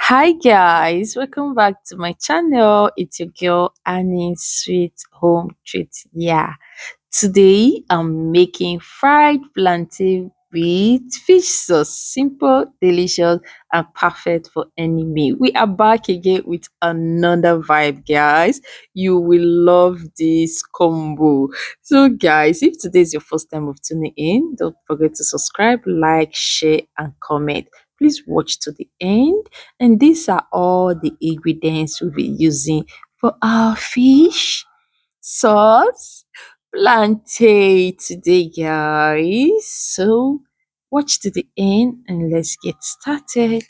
Hi guys, welcome back to my channel. It's your girl Annie Sweet Home Treat. Yeah, today I'm making fried plantain with fish sauce. Simple, delicious, and perfect for any meal. We are back again with another vibe, guys. You will love this combo. So, guys, if today is your first time of tuning in, don't forget to subscribe, like, share, and comment. Please watch to the end, and these are all the ingredients we'll be using for our fish sauce plantain today, guys. So watch to the end and let's get started.